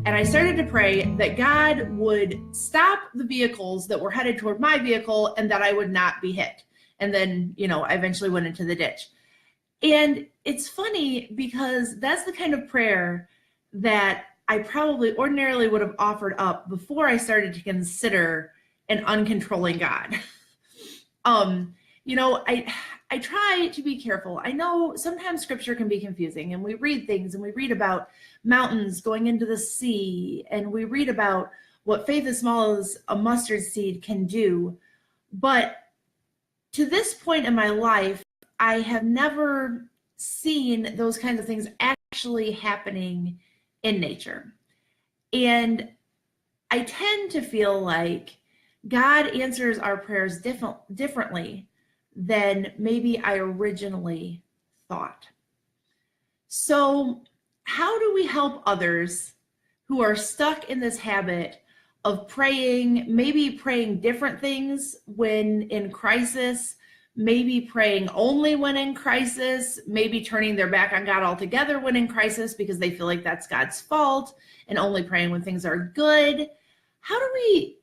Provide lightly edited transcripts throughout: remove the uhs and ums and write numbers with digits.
And I started to pray that God would stop the vehicles that were headed toward my vehicle and that I would not be hit. And then, I eventually went into the ditch. And it's funny because that's the kind of prayer that I probably ordinarily would have offered up before I started to consider an uncontrolling God. I try to be careful. I know sometimes scripture can be confusing, and we read things and we read about mountains going into the sea, and we read about what faith as small as a mustard seed can do. But to this point in my life, I have never seen those kinds of things actually happening in nature. And I tend to feel like God answers our prayers differently than maybe I originally thought. So, how do we help others who are stuck in this habit of maybe praying different things when in crisis, maybe praying only when in crisis, maybe turning their back on God altogether when in crisis because they feel like that's God's fault, and only praying when things are good? How do we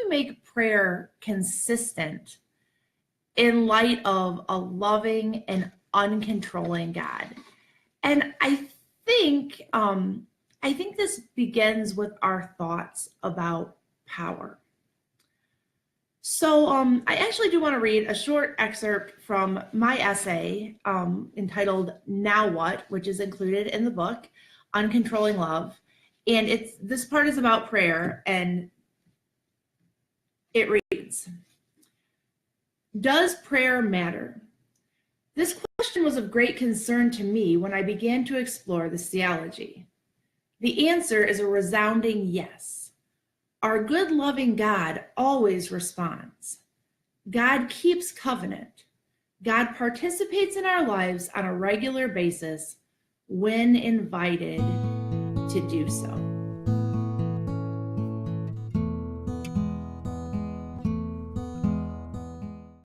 make prayer consistent in light of a loving and uncontrolling God? And I think this begins with our thoughts about power. So I actually do want to read a short excerpt from my essay entitled "Now What," which is included in the book Uncontrolling Love. And this part is about prayer, and it reads, "Does prayer matter? This question was of great concern to me when I began to explore this theology. The answer is a resounding yes. Our good, loving God always responds. God keeps covenant. God participates in our lives on a regular basis when invited to do so."